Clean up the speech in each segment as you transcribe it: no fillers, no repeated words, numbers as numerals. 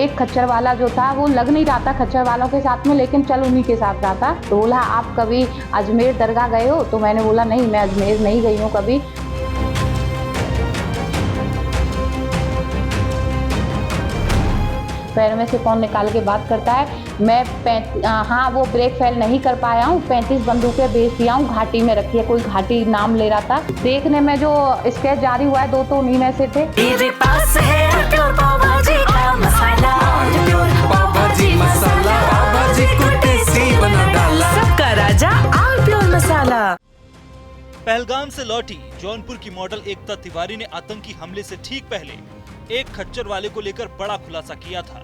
एक खच्चर वाला जो था वो लग नहीं रहा था खच्चर वालों के साथ में, लेकिन चल उन्हीं के साथ रहा था। तो बोला आप कभी अजमेर दरगाह गए हो? तो मैंने बोला नहीं, मैं अजमेर नहीं गई हूँ कभी। पैर में से फ़ोन निकाल के बात करता है, हाँ वो ब्रेक फेल नहीं कर पाया हूँ, 35 बंदूकें भेज दिया हूँ, घाटी में रखी है। कोई घाटी नाम ले रहा था। देखने में जो स्केच जारी हुआ है, 2 तो उन्हीं में से थे। मेरे पास है प्योर पाव भाजी का मसाला, प्योर पाव भाजी मसाला, पाव भाजी को टेस्टी बना डाला, सबका राजा और प्योर मसाला। पहलगाम से लौटी जौनपुर की मॉडल एकता तिवारी ने आतंकी हमले से ठीक पहले एक खच्चर वाले को लेकर बड़ा खुलासा किया था।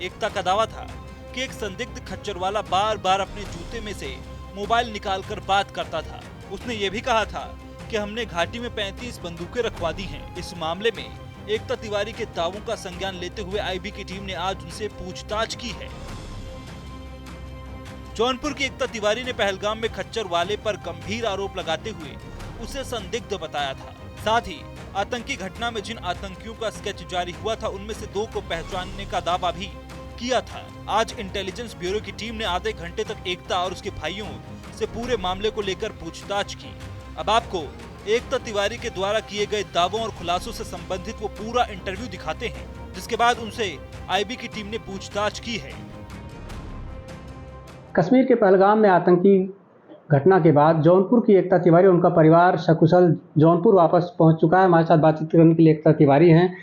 एकता का दावा था कि एक संदिग्ध खच्चर वाला बार बार अपने जूते में से मोबाइल निकालकर बात करता था। उसने ये भी कहा था कि हमने घाटी में 35 बंदूकें रखवा दी हैं। इस मामले में एकता तिवारी के दावों का संज्ञान लेते हुए आईबी की टीम ने आज उनसे पूछताछ की है। जौनपुर की एकता तिवारी ने पहलगाम में खच्चर वाले पर गंभीर आरोप लगाते हुए उसे संदिग्ध बताया था। साथ ही आतंकी घटना में जिन आतंकियों का स्केच जारी हुआ था उनमें से 2 को पहचानने का दावा भी किया था। आज इंटेलिजेंस ब्यूरो की टीम ने आधे घंटे तक एकता और उसके भाइयों से पूरे मामले को लेकर पूछताछ की। अब आपको एकता तिवारी के द्वारा किए गए दावों और खुलासों से संबंधित वो पूरा इंटरव्यू दिखाते हैं, जिसके बाद उनसे आईबी की टीम ने पूछताछ की है। कश्मीर के पहलगाम में आतंकी घटना के बाद जौनपुर की एकता तिवारी और उनका परिवार सकुशल जौनपुर वापस पहुंच चुका है। हमारे साथ बातचीत करने के लिए एकता तिवारी हैं।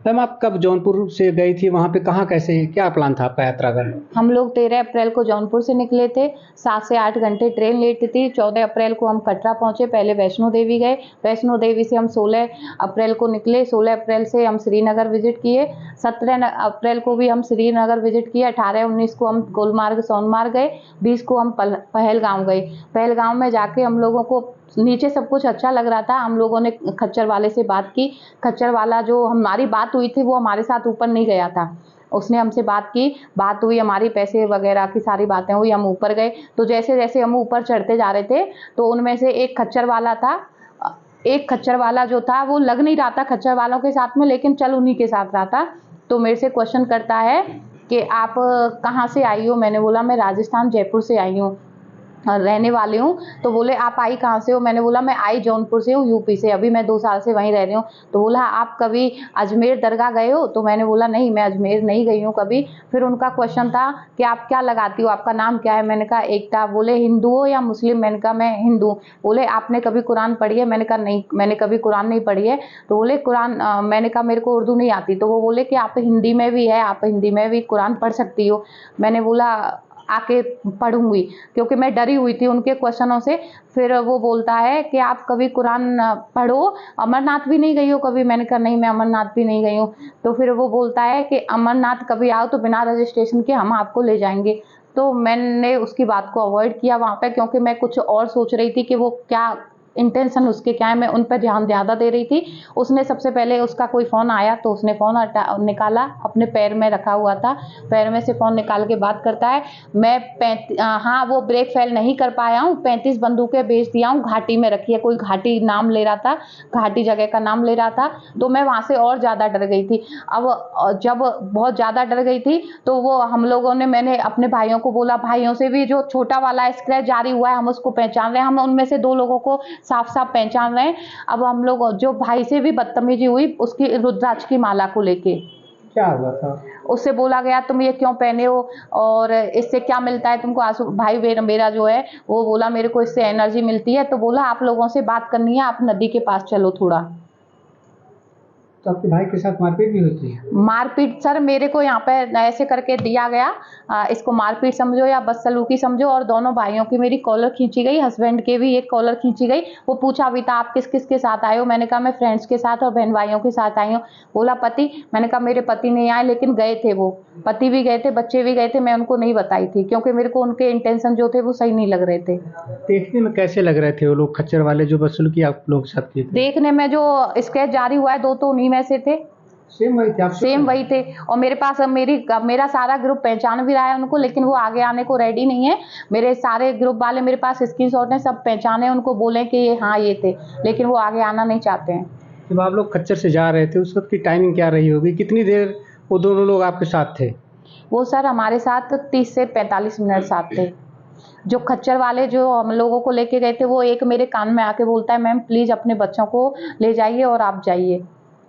मैम, आप कब जौनपुर से गई थी? वहाँ पे कहाँ, कैसे, क्या प्लान था आपका यात्रा का? हम लोग 13 अप्रैल को जौनपुर से निकले थे। 7 से 8 घंटे ट्रेन लेट थी। 14 अप्रैल को हम कटरा पहुंचे। पहले वैष्णो देवी गए। वैष्णो देवी से हम 16 अप्रैल को निकले। 16 अप्रैल से हम श्रीनगर विजिट किए। 17 अप्रैल को भी हम श्रीनगर विजिट किए। 18-19 को हम गुलमार्ग सोनमार्ग गए। 20 को हम पहलगाम गए। पहलगाम में जाके हम लोगों को नीचे सब कुछ अच्छा लग रहा था। हम लोगों ने खच्चर वाले से बात की। खच्चर वाला जो हमारी बात हुई थी वो हमारे साथ ऊपर नहीं गया था। उसने हमसे बात की, बात हुई, हमारी पैसे वगैरह की सारी बातें हुई, हम ऊपर गए। तो जैसे जैसे हम ऊपर चढ़ते जा रहे थे तो उनमें से एक खच्चर वाला था। एक खच्चर वाला जो था वो लग नहीं रहा था खच्चर वालों के साथ में, लेकिन चल उन्हीं के साथ रहा था। तो मेरे से क्वेश्चन करता है कि आप कहाँ से आई हो? मैंने बोला मैं राजस्थान जयपुर से आई हूँ, रहने वाली हूँ। तो बोले आप आई कहाँ से हो? मैंने बोला मैं आई जौनपुर से हूँ, यूपी से। अभी मैं 2 साल से वहीं रह रही हूँ। तो बोला आप कभी अजमेर दरगाह गए हो? तो मैंने बोला नहीं, मैं अजमेर नहीं गई हूँ कभी। फिर उनका क्वेश्चन था कि आप क्या लगाती हो, आपका नाम क्या है? मैंने कहा एकता। बोले हिंदू हो या मुस्लिम? मैंने कहा मैं हिंदू। बोले आपने कभी कुरान पढ़ी है? मैंने कहा नहीं, मैंने कभी कुरान नहीं पढ़ी है। तो बोले कुरान, मैंने कहा मेरे को उर्दू नहीं आती। तो वो बोले कि आप हिंदी में भी है, आप हिंदी में भी कुरान पढ़ सकती हो। मैंने बोला आके पढ़ूंगी, क्योंकि मैं डरी हुई थी उनके क्वेश्चनों से। फिर वो बोलता है कि आप कभी कुरान पढ़ो, अमरनाथ भी नहीं गई हो कभी? मैंने कहा नहीं, मैं अमरनाथ भी नहीं गई हूँ। तो फिर वो बोलता है कि अमरनाथ कभी आओ तो बिना रजिस्ट्रेशन के हम आपको ले जाएंगे। तो मैंने उसकी बात को अवॉइड किया वहाँ पे, क्योंकि मैं कुछ और सोच रही थी कि वो क्या इंटेंशन उसके क्या है। मैं उन पर ध्यान ज़्यादा दे रही थी। उसने सबसे पहले उसका कोई फ़ोन आया तो उसने फ़ोन निकाला, अपने पैर में रखा हुआ था। पैर में से फ़ोन निकाल के बात करता है, हाँ वो ब्रेक फेल नहीं कर पाया हूँ, 35 बंदूकें भेज दिया हूँ, घाटी में रखी है। कोई घाटी नाम ले रहा था, घाटी जगह का नाम ले रहा था। तो मैं वहाँ से और ज़्यादा डर गई थी। अब जब बहुत ज़्यादा डर गई थी तो वो हम लोगों ने, मैंने अपने भाइयों को बोला, भाइयों से भी जो छोटा वाला स्क्रैच जारी हुआ है हम उसको पहचान रहे हैं। हम उनमें से 2 लोगों को साफ साफ पहचान रहे हैं। अब हम लोग, जो भाई से भी बदतमीजी हुई उसकी रुद्राक्ष की माला को लेके। क्या हुआ था? उससे बोला गया तुम ये क्यों पहने हो और इससे क्या मिलता है तुमको? आंसू भाई मेरा जो है वो बोला मेरे को इससे एनर्जी मिलती है। तो बोला आप लोगों से बात करनी है, आप नदी के पास चलो थोड़ा। तो आपके भाई के साथ मारपीट भी होती है? मारपीट सर मेरे को यहाँ पे ऐसे करके दिया गया, इसको मारपीट समझो या बदसलूकी समझो। और दोनों भाइयों की मेरी कॉलर खींची गई, हस्बैंड के भी एक कॉलर खींची गई। वो पूछा भी था आप किस किस के साथ आए हो? मैंने कहा मैं फ्रेंड्स के साथ और बहन भाइयों के साथ आई हूँ। बोला पति? मैंने कहा मेरे पति नहीं आए, लेकिन गए थे वो, पति भी गए थे, बच्चे भी गए थे। मैं उनको नहीं बताई थी क्योंकि मेरे को उनके इंटेंशन जो थे वो सही नहीं लग रहे थे। देखने में कैसे लग रहे थे वो लोग, खच्चर वाले जो बदसलूकी आप लोगों के साथ किए थे? देखने में जो स्केच जारी हुआ है 2 तो उन्हीं में से थे। सेम वही थे आप? सेम वही थे। और मेरे पास मेरा सारा ग्रुप पहचान भी रहा है उनको, लेकिन वो आगे आने को रेडी नहीं है। मेरे सारे ग्रुप वाले मेरे पास स्क्रीनशॉट हैं, सब पहचाने, उनको बोले कि ये हाँ ये थे, लेकिन वो आगे आना नहीं चाहते हैं। जब आप लोग खच्चर से जा रहे थे उस वक्त की टाइमिंग क्या रही होगी? कितनी देर वो दोनों लोग आपके साथ थे? वो सर हमारे साथ 30 से 45 मिनट साथ थे। जो खच्चर वाले जो हम लोगों को लेके गए थे, वो एक मेरे कान में आके बोलता है, मैम प्लीज अपने बच्चों को ले जाइए और आप जाइए।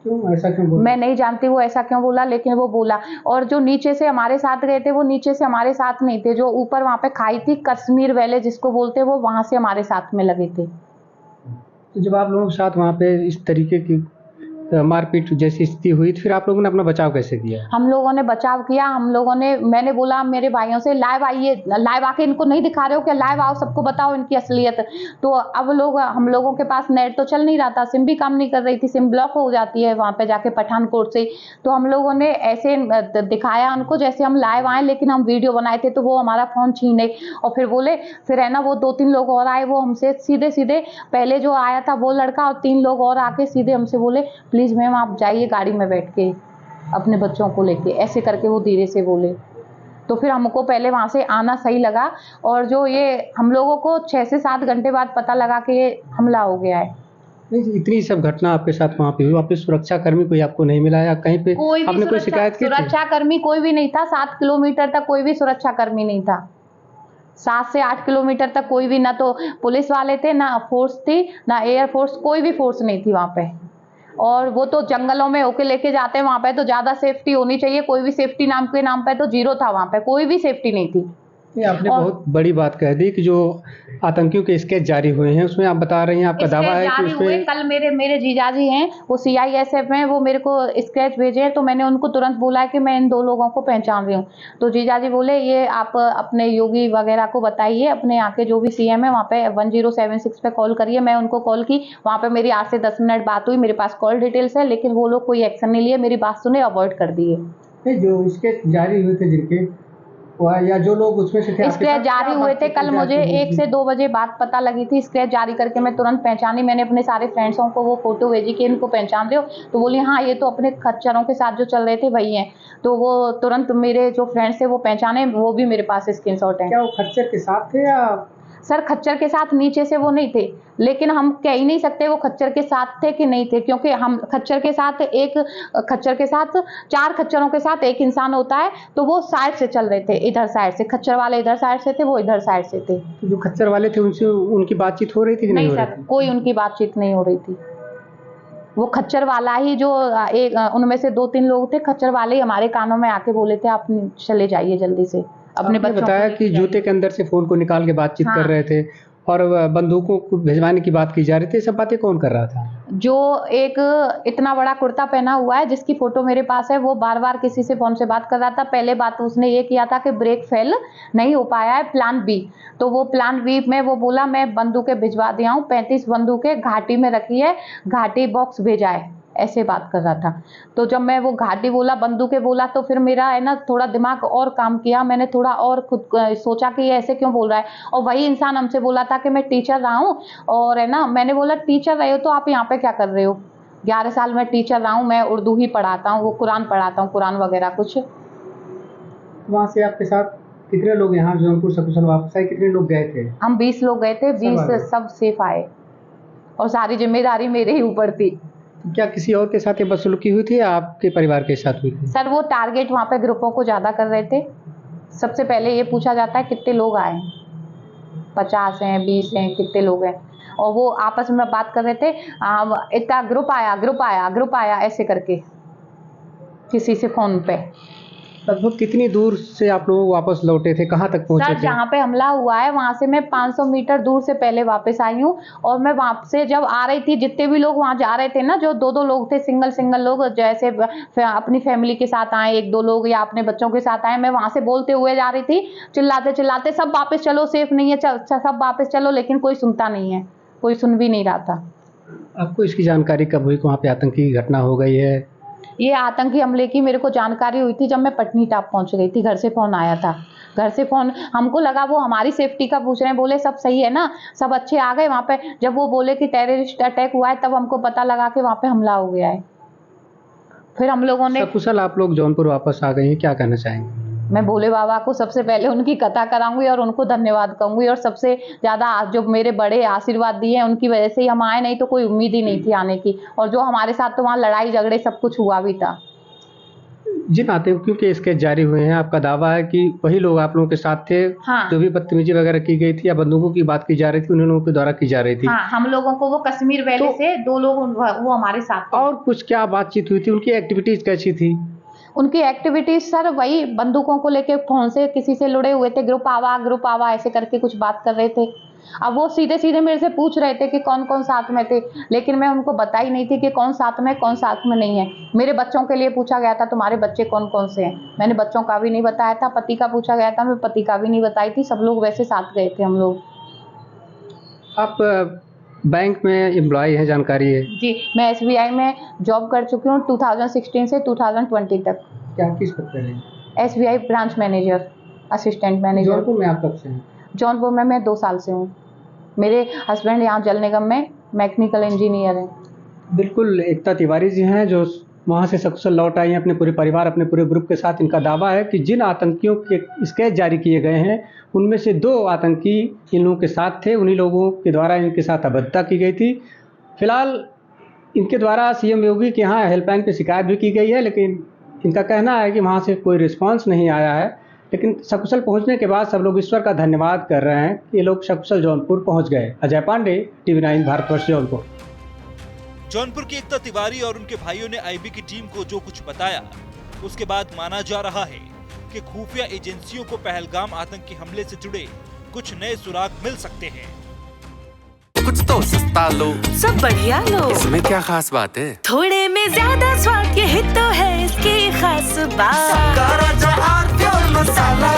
क्यों, ऐसा क्यों बोला? मैं नहीं जानती वो ऐसा क्यों बोला, लेकिन वो बोला। और जो नीचे से हमारे साथ गए थे, वो नीचे से हमारे साथ नहीं थे। जो ऊपर वहाँ पे खाई थी, कश्मीर वैले जिसको बोलते हैं, वो वहाँ से हमारे साथ में लगे थे। तो जब आप लोगों के साथ वहाँ पे इस तरीके की मारपीट जैसी स्थिति हुई, तो फिर आप लोगों ने अपना बचाव कैसे किया? हम लोगों ने बचाव किया। हम लोगों ने, मैंने बोला मेरे भाइयों से, लाइव आइए, लाइव आके इनको नहीं दिखा रहे हो क्या, लाइव आओ, सबको बताओ इनकी असलियत। तो अब हम लोगों के पास नेट तो चल नहीं रहा था, सिम भी काम नहीं कर रही थी, सिम ब्लॉक हो जाती है वहाँ पे जाके पठानकोट से। तो हम लोगों ने ऐसे दिखाया उनको जैसे हम लाइव आए, लेकिन हम वीडियो बनाए थे। तो वो हमारा फोन छीने और फिर बोले, फिर है ना वो 2-3 लोग और आए, वो हमसे सीधे सीधे, पहले जो आया था वो लड़का और 3 लोग और आके सीधे हमसे बोले, प्लीज मैम आप जाइए गाड़ी में बैठ के अपने बच्चों को लेके, ऐसे करके वो धीरे से बोले। तो फिर हमको पहले वहाँ से आना सही लगा, और जो ये हम लोगों को 6 से 7 घंटे बाद पता लगा कि ये हमला हो गया है। नहीं, इतनी सब घटना आपके साथ वहाँ पे हुई, वहाँ पे सुरक्षा कर्मी कोई आपको नहीं मिला या कहीं पे आपने कोई शिकायत की थी? सुरक्षा कर्मी कोई भी नहीं था। 7 किलोमीटर तक कोई भी सुरक्षा कर्मी नहीं था। 7 से 8 किलोमीटर तक कोई भी, ना तो पुलिस वाले थे, ना फोर्स थी, ना एयर फोर्स, कोई भी फोर्स नहीं थी वहाँ पे। और वो तो जंगलों में होके लेके जाते हैं, वहाँ पे तो ज्यादा सेफ्टी होनी चाहिए। कोई भी सेफ्टी नाम के नाम पे तो जीरो था, वहाँ पे कोई भी सेफ्टी नहीं थी। ये आपने बहुत बड़ी बात कह दी कि जो आतंकियों के स्केच जारी हुए हैं, उसमें आप बता रही हैं, आपका दावा है कि जारी हुए। उसमें कल मेरे जीजाजी हैं, वो CISF हैं, वो मेरे को स्केच भेजे हैं। तो मैंने उनको तुरंत बोला है कि मैं इन 2 लोगों को पहचान रही हूँ। तो जीजाजी बोले, ये आप अपने योगी वगैरह को बताइए, अपने यहाँ के जो भी CM है वहाँ पे 1076 पे कॉल करिए। मैं उनको कॉल की, वहाँ पे मेरी 8 से 10 मिनट बात हुई, मेरे पास कॉल डिटेल्स है, लेकिन वो लोग कोई एक्शन नहीं लिए, मेरी बात सुने, अवॉइड कर दिए। जो स्केच जारी हुए थे जिनके, या जो लोग उसमें से थे, स्क्रैच जारी हुए थे, कल मुझे 1 से 2 बजे बात पता लगी थी। स्क्रैच जारी करके मैं तुरंत पहचानी। मैंने अपने सारे फ्रेंड्सों को वो फोटो भेजी कि इनको पहचान रहे हो? तो बोली हाँ, ये तो अपने खच्चरों के साथ जो चल रहे थे वही हैं। तो वो तुरंत मेरे जो फ्रेंड्स थे वो पहचाने, वो भी मेरे पास स्क्रीनशॉट है। क्या वो खच्चर के साथ थे या? सर खच्चर के साथ नीचे से वो नहीं थे, लेकिन हम कह ही नहीं सकते वो खच्चर के साथ थे कि नहीं थे, क्योंकि हम खच्चर के साथ 4 खच्चरों के साथ एक इंसान होता है। तो वो साइड से चल रहे थे, इधर साइड से, खच्चर वाले इधर साइड से थे, वो इधर साइड से थे। तो जो खच्चर वाले थे उनसे उनकी बातचीत हो रही थी कि नहीं हो रही सर, थी? कोई उनकी बातचीत नहीं हो रही थी। वो खच्चर वाला ही जो एक उनमें से 2-3 लोग थे, खच्चर वाले ही हमारे कानों में आके बोले थे, आप चले जाइए जल्दी से अपने आपने बच्चों बताया को कि जूते के अंदर से फोन को निकाल के बातचीत कर रहे थे और बंदूकों को भिजवाने की बात की जा रही थी। ये सब बातें कौन कर रहा था? जो एक इतना बड़ा कुर्ता पहना हुआ है, जिसकी फोटो मेरे पास है, वो बार बार किसी से फोन से बात कर रहा था। पहले बात उसने ये किया था कि ब्रेक फेल नहीं हो पाया है, प्लान बी। तो वो प्लान बी में वो बोला मैं बंदूकें भिजवा दिया हूँ, 35 बंदूकें घाटी में रखी है, घाटी बॉक्स भेजा है, ऐसे बात कर रहा था। तो जब मैं वो घाटी बोला, बंदूकें बोला, तो फिर मेरा है ना थोड़ा दिमाग और काम किया। मैंने थोड़ा और खुद सोचा कि ये ऐसे क्यों बोल रहा है। और वही इंसान हमसे बोला था कि मैं टीचर रहा हूँ, और है ना, मैंने बोला टीचर रहे हो तो आप यहाँ पे क्या कर रहे हो? 11 साल मैं टीचर रहा हूँ, मैं उर्दू ही पढ़ाता हूँ, वो कुरान पढ़ाता हूँ, कुरान वगैरह कुछ। वहाँ से आपके साथ कितने लोग यहाँ जौनपुर सकुशल वापस आए? कितने लोग गए थे? हम 20 लोग गए थे, 20 आए? सब सेफ आए, और सारी जिम्मेदारी मेरे ही ऊपर थी। क्या किसी और के साथ ये बदसलूकी हुई थी या आपके परिवार के साथ हुई थी? सर वो टारगेट वहाँ पे ग्रुपों को ज़्यादा कर रहे थे। सबसे पहले ये पूछा जाता है कितने लोग आए, 50 हैं, 20 हैं, कितने लोग हैं, और वो आपस में बात कर रहे थे, इतना ग्रुप आया ऐसे करके किसी से फोन पे। लगभग कितनी दूर से आप लोग वापस लौटे थे, कहाँ तक पहुँचे सर थे? जहाँ पे हमला हुआ है वहाँ से मैं 500 मीटर दूर से पहले वापस आई हूँ, और मैं वहाँ से जब आ रही थी, जितने भी लोग वहाँ जा रहे थे ना, जो 2-2 लोग थे, सिंगल लोग, जैसे अपनी फैमिली के साथ आए 1-2 लोग या अपने बच्चों के साथ आए, मैं वहाँ से बोलते हुए जा रही थी, चिल्लाते सब वापस चलो, सेफ नहीं है, सब वापस चलो, लेकिन कोई सुनता नहीं है, कोई सुन भी नहीं रहा था। आपको इसकी जानकारी कब हुई कि वहाँ पे आतंकी घटना हो गई है? ये आतंकी हमले की मेरे को जानकारी हुई थी जब मैं पटनी टाप पहुंच गई थी। घर से फोन आया था, घर से फोन, हमको लगा वो हमारी सेफ्टी का पूछ रहे हैं, बोले सब सही है ना, सब अच्छे आ गए वहाँ पे। जब वो बोले कि टेररिस्ट अटैक हुआ है, तब हमको पता लगा कि वहाँ पे हमला हो गया है। फिर हम लोगों ने, सकुशल आप लोग जौनपुर वापस आ गए हैं, क्या कहना चाहेंगे? मैं भोले बाबा को सबसे पहले उनकी कथा कराऊंगी और उनको धन्यवाद कहूंगी, और सबसे ज़्यादा जो मेरे बड़े आशीर्वाद दिए हैं उनकी वजह से ही हम आए, नहीं तो कोई उम्मीद ही नहीं थी आने की। और जो हमारे साथ तो वहाँ लड़ाई झगड़े सब कुछ हुआ भी था। जिन आतंकियों के स्केच जारी हुए हैं, आपका दावा है कि वही लोग आप लोगों के साथ थे? हाँ। जो भी बदतमीजी वगैरह की गई थी या बंदूकों की बात की जा रही थी, उन लोगों के द्वारा की जा रही थी? हाँ, हम लोगों को वो कश्मीर वैली तो- से 2 लोग वो हमारे साथ थे। और कुछ क्या बातचीत हुई थी? उनकी एक्टिविटीज कैसी थी? उनकी एक्टिविटीज सर वही बंदूकों को लेके फोन से किसी से लुड़े हुए थे, ग्रुप आवा ऐसे करके कुछ बात कर रहे थे। अब वो सीधे सीधे मेरे से पूछ रहे थे कि कौन कौन साथ में थे, लेकिन मैं उनको बताई नहीं थी कि कौन साथ में नहीं है। मेरे बच्चों के लिए पूछा गया था तुम्हारे बच्चे कौन कौन से हैं, मैंने बच्चों का भी नहीं बताया था। पति का पूछा गया था, मैं पति का भी नहीं बताई थी। सब लोग वैसे साथ गए थे हम लोग। आप बैंक में एम्प्लॉय हैं, जानकारी है? जी, मैं SBI में जॉब कर चुकी हूँ 2016 से 2020 तक। क्या किस पद पर हैं? SBI branch manager, assistant manager. Jaunpur में आप कब से हैं? जौनपुर में मैं 2 साल से हूँ। मेरे हस्बैंड यहाँ जल निगम में मैकेनिकल इंजीनियर हैं। बिल्कुल, एकता तिवारी जी हैं जो वहाँ से सकुशल लौट आई हैं अपने पूरे परिवार, अपने पूरे ग्रुप के साथ। इनका दावा है कि जिन आतंकियों के स्केच जारी किए गए हैं, उनमें से 2 आतंकी इन लोगों के साथ थे। उन्हीं लोगों के द्वारा इनके साथ अभद्रता की गई थी। फिलहाल इनके द्वारा CM योगी के यहाँ हेल्पलाइन पर शिकायत भी की गई है, लेकिन इनका कहना है कि वहाँ से कोई रिस्पॉन्स नहीं आया है। लेकिन सकुशल पहुंचने के बाद सब लोग ईश्वर का धन्यवाद कर रहे हैं कि ये लोग सकुशल जौनपुर पहुंच गए। अजय पांडे, TV9 भारतवर्ष, जौनपुर। जौनपुर की एकता तिवारी और उनके भाइयों ने IB की टीम को जो कुछ बताया, उसके बाद माना जा रहा है कि खुफिया एजेंसियों को पहलगाम आतंकी हमले से जुड़े कुछ नए सुराग मिल सकते हैं। कुछ तो सस्ता लो, सब बढ़िया लो, इसमें क्या खास बात है? थोड़े में ज्यादा स्वाद, यही तो है इसकी खास बात। सबका राजा आर प्योर मसाला।